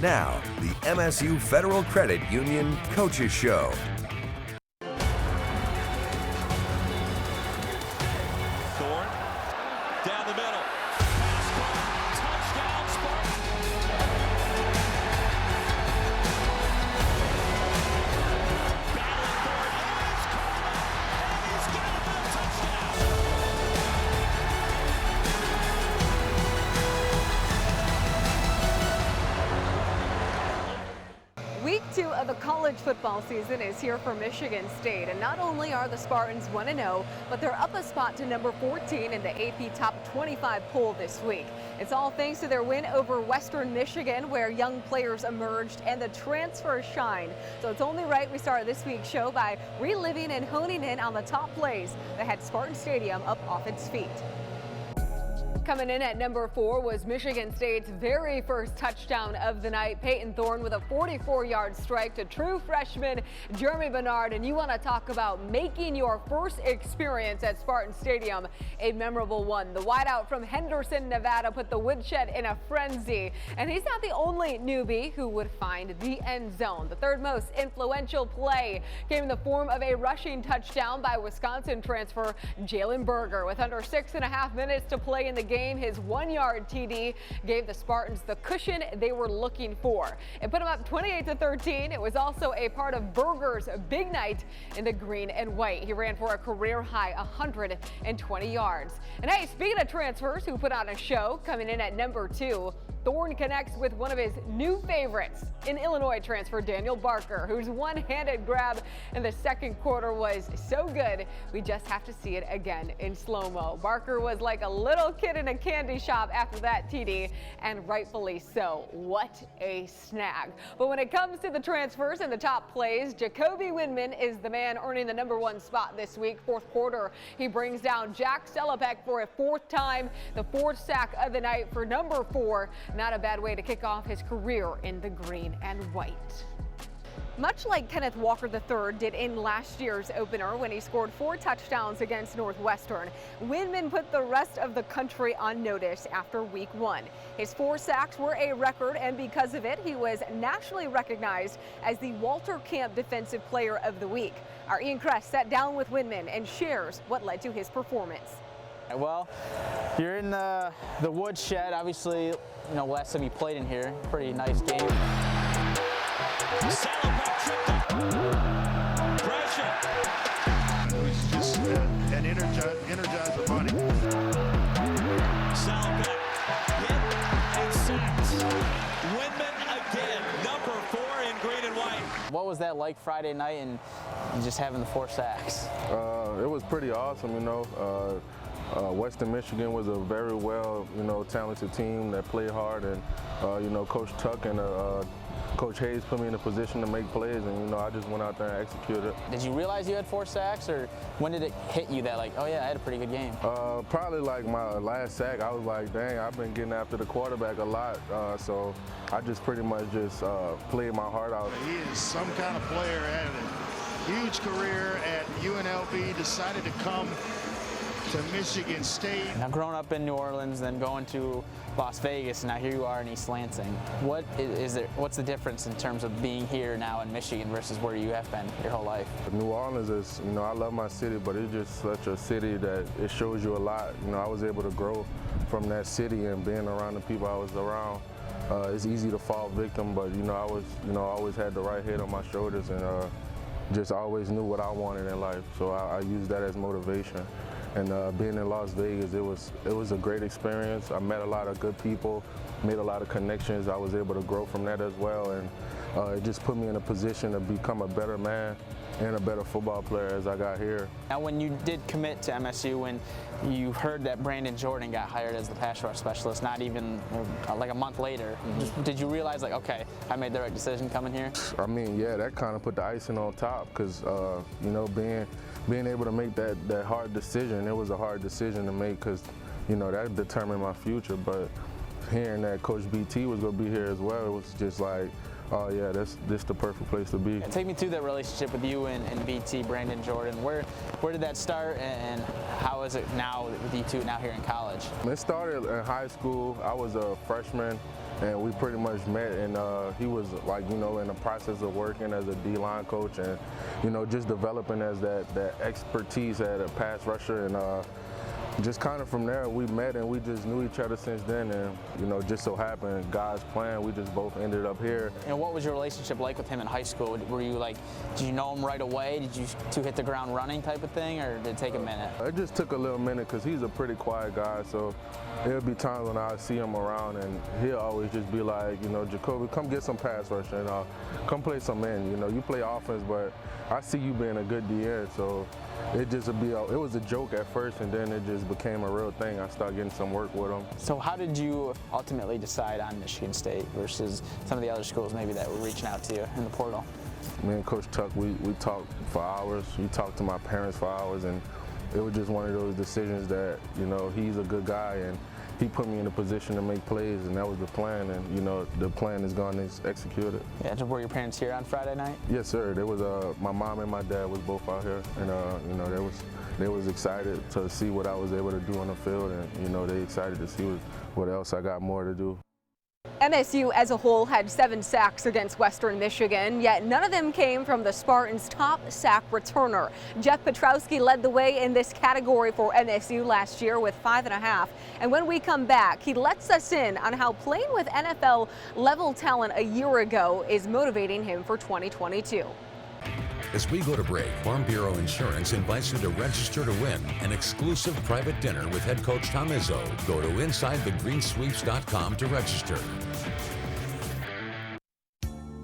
Now, the MSU Federal Credit Union Coaches Show. Thorne down the middle. Pass caught. Touchdown, Spartans. Battling Thorne. He's caught. And he's got a touchdown. Week 2 of the college football season is here for Michigan State, and not only are the Spartans 1-0, but they're up a spot to number 14 in the AP Top 25 poll this week. It's all thanks to their win over Western Michigan, where young players emerged and the transfers shined. So it's only right we start this week's show by reliving and honing in on the top plays that had Spartan Stadium up off its feet. Coming in at number 4 was Michigan State's very first touchdown of the night. Peyton Thorne with a 44-yard strike to true freshman Jeremy Bernard. And you want to talk about making your first experience at Spartan Stadium a memorable one. The wideout from Henderson, Nevada put the woodshed in a frenzy. And he's not the only newbie who would find the end zone. The third most influential play came in the form of a rushing touchdown by Wisconsin transfer Jalen Berger. With under 6.5 minutes to play in the game, his 1-yard TD gave the Spartans the cushion they were looking for. It put them up 28-13. It was also a part of Berger's big night in the green and white. He ran for a career high 120 yards. And hey, speaking of transfers who put on a show, coming in at number 2, Thorne connects with one of his new favorites, in Illinois transfer Daniel Barker, whose one-handed grab in the second quarter was so good, we just have to see it again in slow-mo. Barker was like a little kid in a candy shop after that TD, and rightfully so. What a snag. But when it comes to the transfers and the top plays, Jacoby Windman is the man earning the number 1 spot this week. Fourth quarter, he brings down Jack Sellebeck for a 4th time, the 4th sack of the night for number 4. Not a bad way to kick off his career in the green and white. Much like Kenneth Walker III did in last year's opener when he scored 4 touchdowns against Northwestern, Windman put the rest of the country on notice after week 1. His 4 sacks were a record, and because of it, he was nationally recognized as the Walter Camp Defensive Player of the Week. Our Ian Kress sat down with Windman and shares what led to his performance. Well, you're in the woodshed. Obviously, you know, last time you played in here, pretty nice game. Pressure. He's just an energizer bunny. Sellebeck hit and sacked. Windman again, number 4 in green and white. What was that like Friday night and just having the 4 sacks? It was pretty awesome, you know. Western Michigan was a very well, talented team that played hard, and Coach Tucker and Coach Hayes put me in a position to make plays, and I just went out there and executed. Did you realize you had 4 sacks, or when did it hit you that like, oh yeah, I had a pretty good game? Probably like my last sack. I was like, dang, I've been getting after the quarterback a lot, so I just pretty much just played my heart out. He is some kind of player, had a huge career at UNLV, decided to come to Michigan State. Now, growing up in New Orleans, then going to Las Vegas, now here you are in East Lansing. What's the difference in terms of being here now in Michigan versus where you have been your whole life? New Orleans is, I love my city, but it's just such a city that it shows you a lot. I was able to grow from that city and being around the people I was around. It's easy to fall victim, but I always had the right head on my shoulders, and just always knew what I wanted in life. So I used that as motivation. And being in Las Vegas, it was a great experience. I met a lot of good people, made a lot of connections. I was able to grow from that as well, and it just put me in a position to become a better man and a better football player as I got here. Now, when you did commit to MSU, when you heard that Brandon Jordan got hired as the pass rush specialist, not even like a month later, did you realize, like, okay, I made the right decision coming here? I mean, yeah, that kind of put the icing on top, because being able to make that hard decision, it was a hard decision to make, because that determined my future. But hearing that Coach BT was going to be here as well, it was just like, oh yeah, this the perfect place to be. Take me through that relationship with you and BT, Brandon Jordan. Where did that start, and how is it now with you two now here in college? It started in high school. I was a freshman, and we pretty much met, and he was like, you know, in the process of working as a D-line coach and, you know, just developing as that expertise at a pass rusher, and just kind of from there we met and we just knew each other since then, and, you know, just so happened, God's plan, we just both ended up here. And what was your relationship like with him in high school? Were you like, did you know him right away? Did you two hit the ground running type of thing, or did it take a minute? It just took a little minute because he's a pretty quiet guy, so there'll be times when I see him around and he'll always just be like, you know, Jacoby, come get some pass rush and come play some end. You know, you play offense, but I see you being a good DN, so it was a joke at first, and then it just became a real thing. I started getting some work with him. So how did you ultimately decide on Michigan State versus some of the other schools maybe that were reaching out to you in the portal? Me and Coach Tuck, we talked for hours. We talked to my parents for hours, and it was just one of those decisions that, you know, he's a good guy, and he put me in a position to make plays, and that was the plan, and, you know, the plan is gone executed. Yeah, were your parents here on Friday night? Yes, sir. There was my mom and my dad was both out here, and you know, they was excited to see what I was able to do on the field, and, you know, they excited to see what else I got more to do. MSU as a whole had 7 sacks against Western Michigan, yet none of them came from the Spartans' top sack returner. Jeff Petrowski led the way in this category for MSU last year with 5.5. And when we come back, he lets us in on how playing with NFL-level talent a year ago is motivating him for 2022. As we go to break, Farm Bureau Insurance invites you to register to win an exclusive private dinner with head coach Tom Izzo. Go to InsideTheGreensweeps.com to register.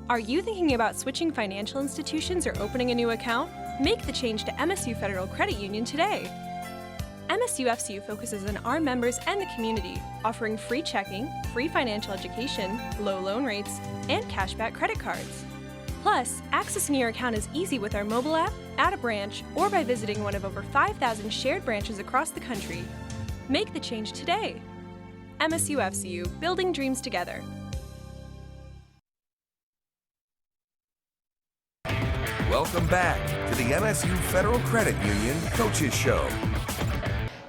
Are you thinking about switching financial institutions or opening a new account? Make the change to MSU Federal Credit Union today. MSU FCU focuses on our members and the community, offering free checking, free financial education, low loan rates, and cashback credit cards. Plus, accessing your account is easy with our mobile app, at a branch, or by visiting one of over 5,000 shared branches across the country. Make the change today. MSU FCU, building dreams together. Welcome back to the MSU Federal Credit Union Coaches Show.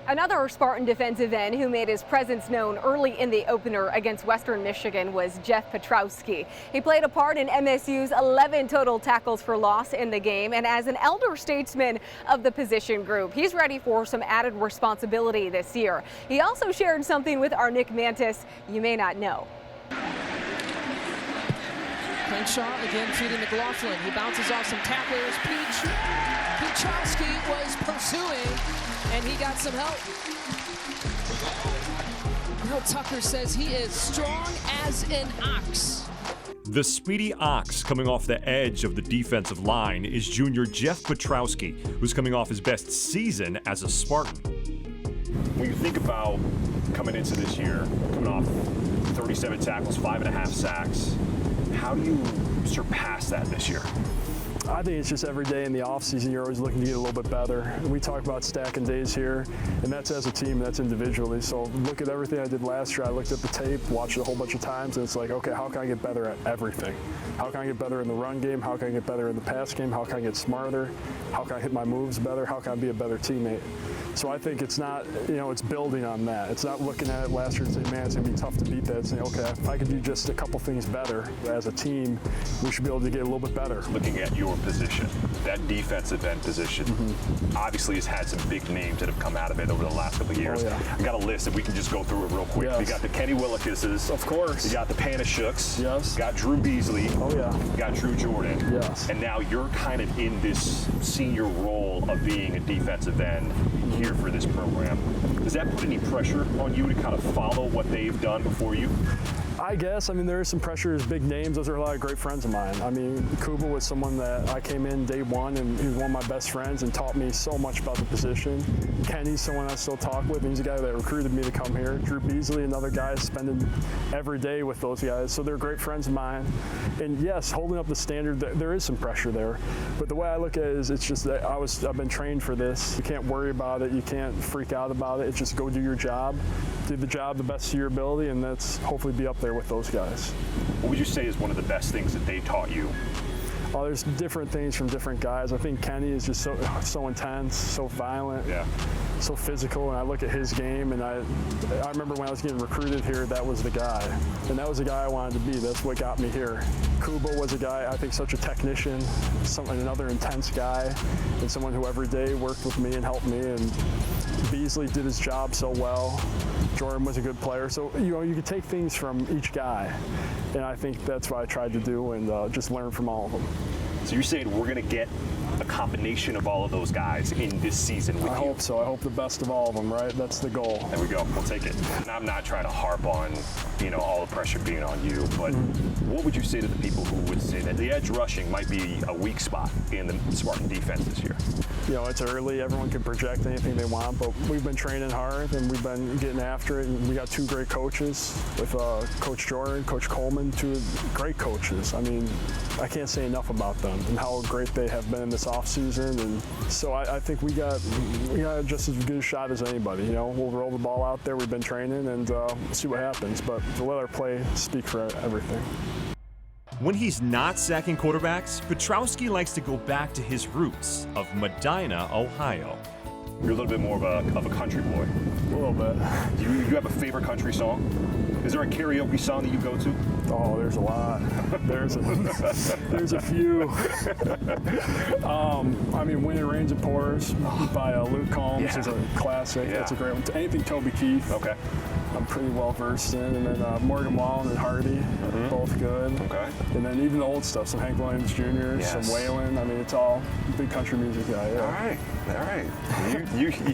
Another Spartan defensive end who made his presence known early in the opener against Western Michigan was Jeff Petrowski. He played a part in MSU's 11 total tackles for loss in the game, and as an elder statesman of the position group, he's ready for some added responsibility this year. He also shared something with our Nick Mantis you may not know. Crenshaw again feeding McLaughlin. He bounces off some tacklers. Petrowski was pursuing, and he got some help. Mel Tucker says he is strong as an ox. The speedy ox coming off the edge of the defensive line is junior Jeff Petrowski, who's coming off his best season as a Spartan. When you think about coming into this year, coming off 37 tackles, 5.5 sacks, how do you surpass that this year? I think it's just every day in the offseason, you're always looking to get a little bit better. And we talk about stacking days here, and that's as a team, that's individually. So look at everything I did last year. I looked at the tape, watched it a whole bunch of times, and it's like, okay, how can I get better at everything? How can I get better in the run game? How can I get better in the pass game? How can I get smarter? How can I hit my moves better? How can I be a better teammate? So I think it's not, it's building on that. It's not looking at it last year and saying, man, it's going to be tough to beat that. It's saying, okay, if I could do just a couple things better as a team, we should be able to get a little bit better. Looking at your position, that defensive end position, obviously has had some big names that have come out of it over the last couple of years. Oh, yeah. I got a list, if we can just go through it real quick. Yes. You got the Kenny Willekuses. Of course. You got the Panashuks. Yes. Got Drew Beasley. Oh, yeah. You got Drew Jordan. Yes. And now you're kind of in this senior role of being a defensive end here for this program. Does that put any pressure on you to kind of follow what they've done before you? I guess. There is some pressure as big names. Those are a lot of great friends of mine. Kuba was someone that I came in day one, and he was one of my best friends and taught me so much about the position. Kenny's someone I still talk with, and he's a guy that recruited me to come here. Drew Beasley, another guy spending every day with those guys. So they're great friends of mine. And yes, holding up the standard, there is some pressure there. But the way I look at it is it's just that I've been trained for this. You can't worry about it. You can't freak out about it. It's just go do your job. Do the job the best of your ability, and that's hopefully be up there with those guys. What would you say is one of the best things that they taught you? Oh, there's different things from different guys. I think Kenny is just so intense, so violent. Yeah. so physical, and I look at his game, and I remember when I was getting recruited here, that was the guy. And that was the guy I wanted to be. That's what got me here. Kubo was a guy, I think, such a technician, another intense guy, and someone who every day worked with me and helped me. And Beasley did his job so well. Jordan was a good player. So, you could take things from each guy. And I think that's what I tried to do, and just learn from all of them. So you're saying we're going to get a combination of all of those guys in this season with you? I hope so. I hope the best of all of them, right? That's the goal. There we go. We'll take it. And I'm not trying to harp on, all the pressure being on you, but what would you say to the people who would say that the edge rushing might be a weak spot in the Spartan defense this year? It's early. Everyone can project anything they want, but we've been training hard and we've been getting after it. And we got two great coaches with Coach Jordan, Coach Coleman, two great coaches. I mean, I can't say enough about them and how great they have been this offseason. And so I think we got just as good a shot as anybody. We'll roll the ball out there. We've been training and see what happens. But to let our play speak for everything. When he's not sacking quarterbacks, Petrowski likes to go back to his roots of Medina, Ohio. You're a little bit more of a country boy. A little bit. Do you have a favorite country song? Is there a karaoke song that you go to? Oh, there's a lot. There's a few. I mean, When It Rains It Pours by Luke Combs is a classic. That's a great one. Anything Toby Keith. Okay. I'm pretty well versed in. And then Morgan Wallen and Hardy, both good. Okay. And then even the old stuff, some Hank Williams Jr., some Waylon. I mean, it's all big country music guy. Yeah. All right.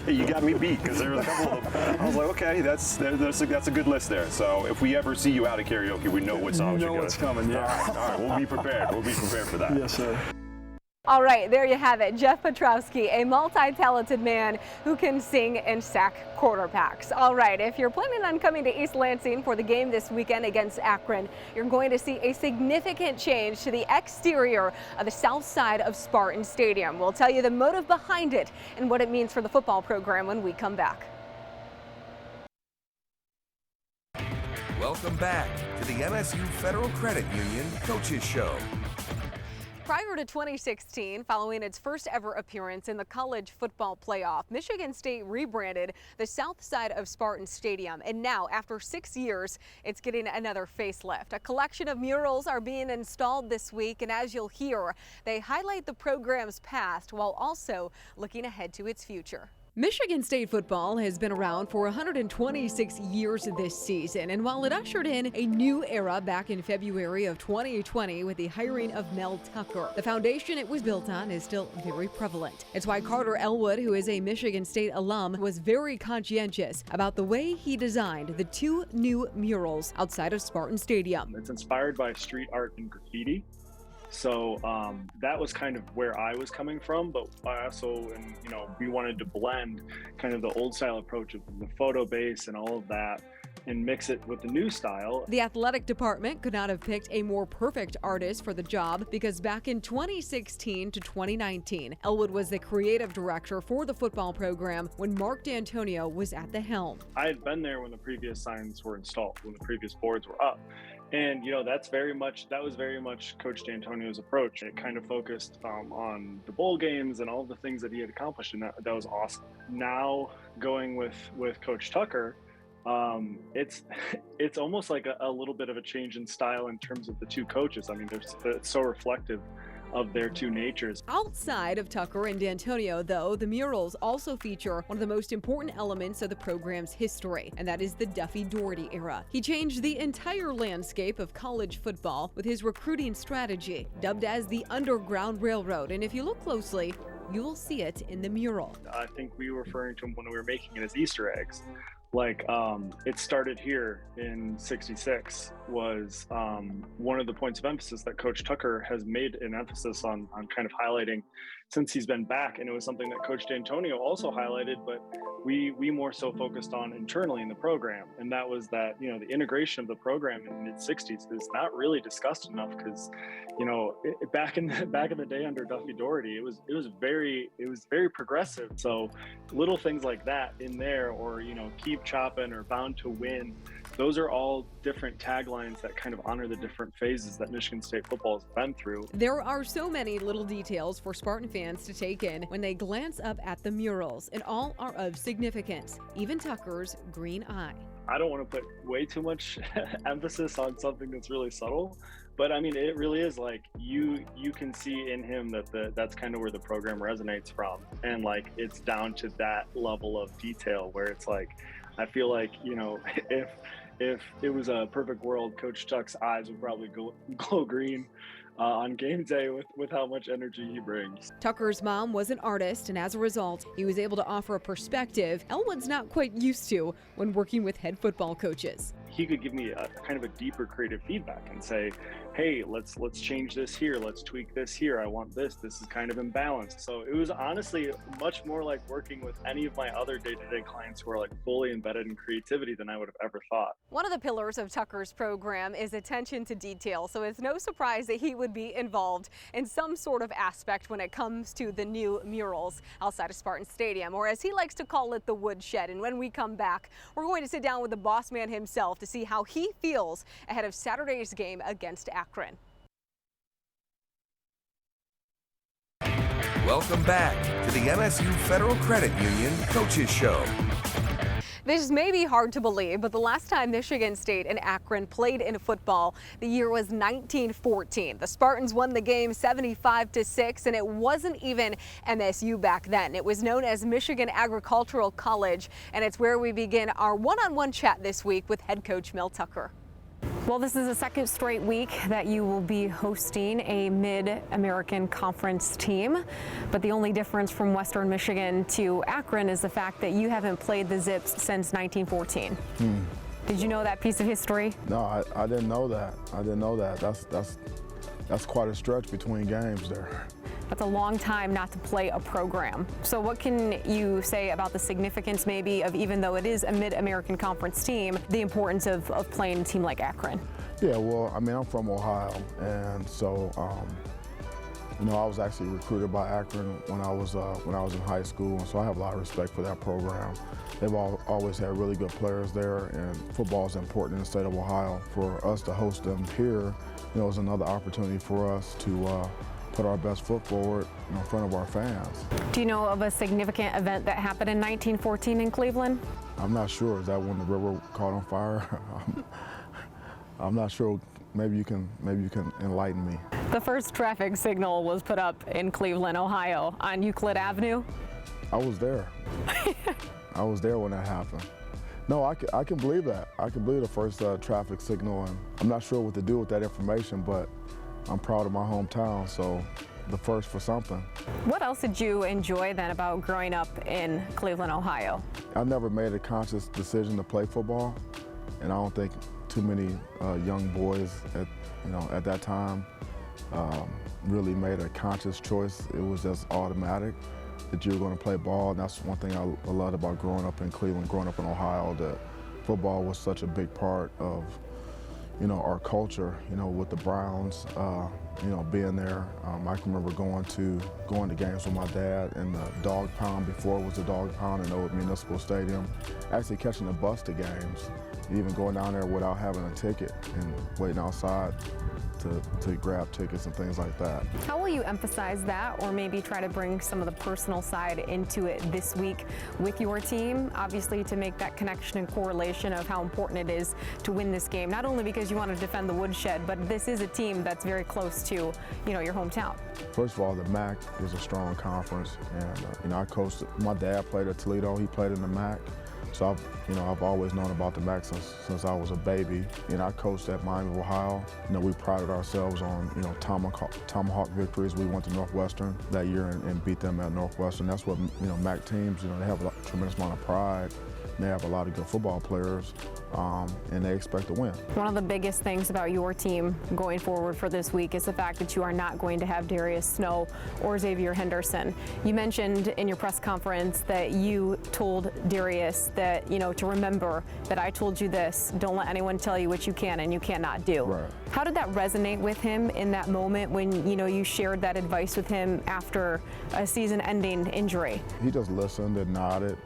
You got me beat because there was a couple of them. I was like, okay, that's a good list there. So if we ever see you out at karaoke, we know what songs you're going to. What's coming. Yeah. All right. We'll be prepared. We'll be prepared for that. Yes, sir. All right, there you have it. Jeff Petrowski, a multi-talented man who can sing and sack quarterbacks. All right, if you're planning on coming to East Lansing for the game this weekend against Akron, you're going to see a significant change to the exterior of the south side of Spartan Stadium. We'll tell you the motive behind it and what it means for the football program when we come back. Welcome back to the MSU Federal Credit Union Coaches Show. Prior to 2016, following its first ever appearance in the college football playoff, Michigan State rebranded the south side of Spartan Stadium. And now, after 6 years, it's getting another facelift. A collection of murals are being installed this week, and as you'll hear, they highlight the program's past while also looking ahead to its future. Michigan State football has been around for 126 years this season, and while it ushered in a new era back in February of 2020 with the hiring of Mel Tucker, the foundation it was built on is still very prevalent. It's why Carter Elwood, who is a Michigan State alum, was very conscientious about the way he designed the two new murals outside of Spartan Stadium. It's inspired by street art and graffiti. So that was kind of where I was coming from, but I also, we wanted to blend kind of the old style approach of the photo base and all of that and mix it with the new style. The athletic department could not have picked a more perfect artist for the job because back in 2016 to 2019, Elwood was the creative director for the football program when Mark D'Antonio was at the helm. I had been there when the previous signs were installed, when the previous boards were up. And that was very much Coach D'Antonio's approach. It kind of focused on the bowl games and all the things that he had accomplished, and that was awesome. Now going with Coach Tucker, it's almost like a little bit of a change in style in terms of the two coaches. I mean, it's so reflective of their two natures. Outside of Tucker and D'Antonio, though, the murals also feature one of the most important elements of the program's history, and that is the Duffy Daugherty era. He changed the entire landscape of college football with his recruiting strategy, dubbed as the Underground Railroad, and if you look closely, you will see it in the mural. I think we were referring to him when we were making it as Easter eggs. Like it started here in '66 was one of the points of emphasis that Coach Tucker has made an emphasis on kind of highlighting since he's been back. And it was something that Coach D'Antonio also highlighted, but we more so focused on internally in the program. And that was that, the integration of the program in the mid-'60s is not really discussed enough because, back in the day under Duffy Daugherty, it was very progressive. So little things like that in there, or, keep chopping or bound to win, Those are all different taglines that kind of honor the different phases that Michigan State football has been through. There are so many little details for Spartan fans to take in when they glance up at the murals, and all are of significance, even Tucker's green eye. I don't want to put way too much emphasis on something that's really subtle, but I mean, it really is like you can see in him that that's kind of where the program resonates from, and like it's down to that level of detail where it's like, I feel like, you know, if it was a perfect world, Coach Tuck's eyes would probably glow green on game day with how much energy he brings. Tucker's mom was an artist, and as a result, he was able to offer a perspective Elwood's not quite used to when working with head football coaches. He could give me a kind of a deeper creative feedback and say, hey, let's change this here, let's tweak this here, I want this is kind of imbalanced. So it was honestly much more like working with any of my other day-to-day clients who are like fully embedded in creativity than I would have ever thought. One of the pillars of Tucker's program is attention to detail, so it's no surprise that he would be involved in some sort of aspect when it comes to the new murals outside of Spartan Stadium, or as he likes to call it, the woodshed. And when we come back, we're going to sit down with the boss man himself to see how he feels ahead of Saturday's game against Akron. Welcome back to the MSU Federal Credit Union Coaches Show. This may be hard to believe, but the last time Michigan State and Akron played in football, the year was 1914. The Spartans won the game 75-6, and it wasn't even MSU back then. It was known as Michigan Agricultural College, and it's where we begin our one-on-one chat this week with head coach Mel Tucker. Well, this is the second straight week that you will be hosting a Mid-American Conference team, but the only difference from Western Michigan to Akron is the fact that you haven't played the Zips since 1914. Did you know that piece of history? No, I didn't know that. I didn't know that. That's quite a stretch between games there. That's a long time not to play a program. So what can you say about the significance maybe of, even though it is a Mid-American Conference team, the importance of playing a team like Akron? Yeah, well, I mean, I'm from Ohio, and so, you know, I was actually recruited by Akron when I was in high school, and so I have a lot of respect for that program. They've always had really good players there, and football is important in the state of Ohio. For us to host them here, you know, is another opportunity for us to put our best foot forward in front of our fans. Do you know of a significant event that happened in 1914 in Cleveland? I'm not sure. Is that when the river caught on fire? I'm not sure. Maybe you can enlighten me. The first traffic signal was put up in Cleveland, Ohio, on Euclid Avenue. I was there. I was there when that happened. No, I can believe that. I can believe the first traffic signal, and I'm not sure what to do with that information, but I'm proud of my hometown, so the first for something. What else did you enjoy then about growing up in Cleveland, Ohio? I never made a conscious decision to play football, and I don't think too many young boys at that time really made a conscious choice. It was just automatic that you were going to play ball, and that's one thing I loved about growing up in Cleveland, growing up in Ohio, that football was such a big part of our culture, with the Browns, being there. I can remember going to games with my dad in the dog pound before it was the dog pound in Old Municipal Stadium, actually catching the bus to games, even going down there without having a ticket and waiting outside to grab tickets and things like that. How will you emphasize that, or maybe try to bring some of the personal side into it this week with your team, obviously to make that connection and correlation of how important it is to win this game, not only because you want to defend the woodshed, but this is a team that's very close to, your hometown? First of all, the MAC is a strong conference, and I coached, my dad played at Toledo, he played in the MAC. So I've always known about the MAC since I was a baby. I coached at Miami of Ohio. We prided ourselves on tomahawk victories. We went to Northwestern that year and beat them at Northwestern. That's what MAC teams. They have a tremendous amount of pride. They have a lot of good football players, and they expect to win. One of the biggest things about your team going forward for this week is the fact that you are not going to have Darius Snow or Xavier Henderson. You mentioned in your press conference that you told Darius that, to remember that I told you this, don't let anyone tell you what you can and you cannot do. Right. How did that resonate with him in that moment when, you shared that advice with him after a season-ending injury? He just listened and nodded,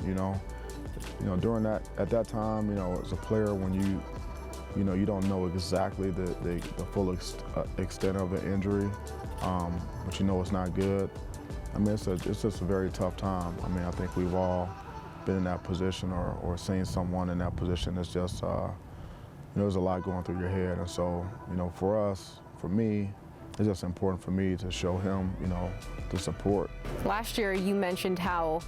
during at that time, as a player, when you don't know exactly the full extent of an injury, but it's not good. I mean, it's just a very tough time. I mean, I think we've all been in that position or seen someone in that position. It's just, there's a lot going through your head. And so, for me, it's just important for me to show him, the support. Last year, you mentioned how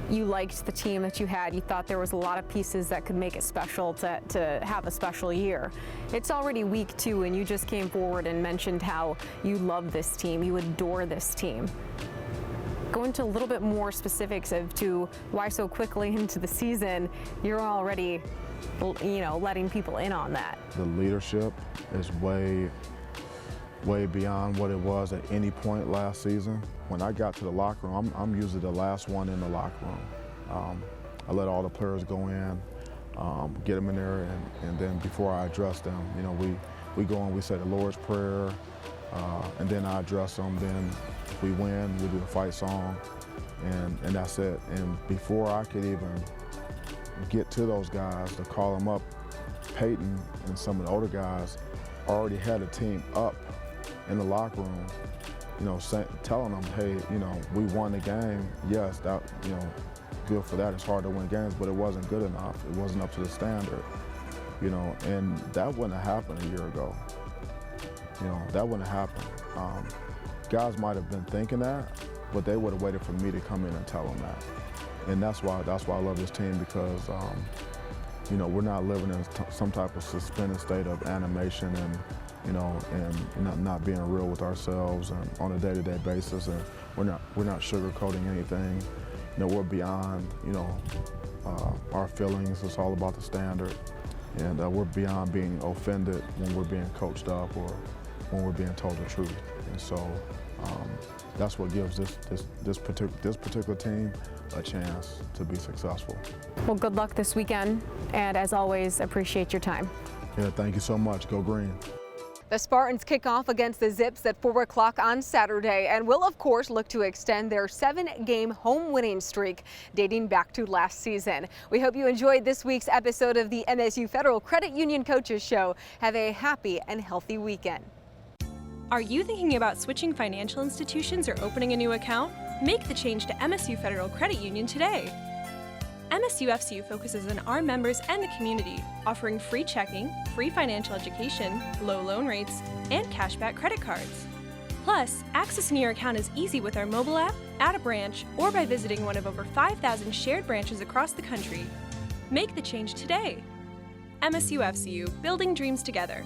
you liked the team that you had. You thought there was a lot of pieces that could make it special to have a special year. It's already week 2, and you just came forward and mentioned how you love this team, you adore this team. Go into a little bit more specifics as to why so quickly into the season you're already, letting people in on that. The leadership is way beyond what it was at any point last season. When I got to the locker room, I'm usually the last one in the locker room. I let all the players go in, get them in there, and then before I address them, we go and we say the Lord's Prayer, and then I address them. Then if we win, we do the fight song, and that's it. And before I could even get to those guys to call them up, Peyton and some of the older guys already had a team up in the locker room, telling them, hey, we won the game. Yes, that, good for that. It's hard to win games, but it wasn't good enough. It wasn't up to the standard, and that wouldn't have happened a year ago. That wouldn't have happened. Guys might have been thinking that, but they would have waited for me to come in and tell them that. And that's why I love this team, because, we're not living in some type of suspended state of animation and not being real with ourselves and on a day-to-day basis, and we're not sugarcoating anything. We're beyond our feelings. It's all about the standard, and we're beyond being offended when we're being coached up or when we're being told the truth. And so that's what gives this particular team a chance to be successful. Well, good luck this weekend, and as always, appreciate your time. Yeah, thank you so much. Go Green. The Spartans kick off against the Zips at 4 o'clock on Saturday and will, of course, look to extend their 7-game home winning streak dating back to last season. We hope you enjoyed this week's episode of the MSU Federal Credit Union Coaches Show. Have a happy and healthy weekend. Are you thinking about switching financial institutions or opening a new account? Make the change to MSU Federal Credit Union today. MSU FCU focuses on our members and the community, offering free checking, free financial education, low loan rates, and cashback credit cards. Plus, accessing your account is easy with our mobile app, at a branch, or by visiting one of over 5,000 shared branches across the country. Make the change today. MSU FCU, building dreams together.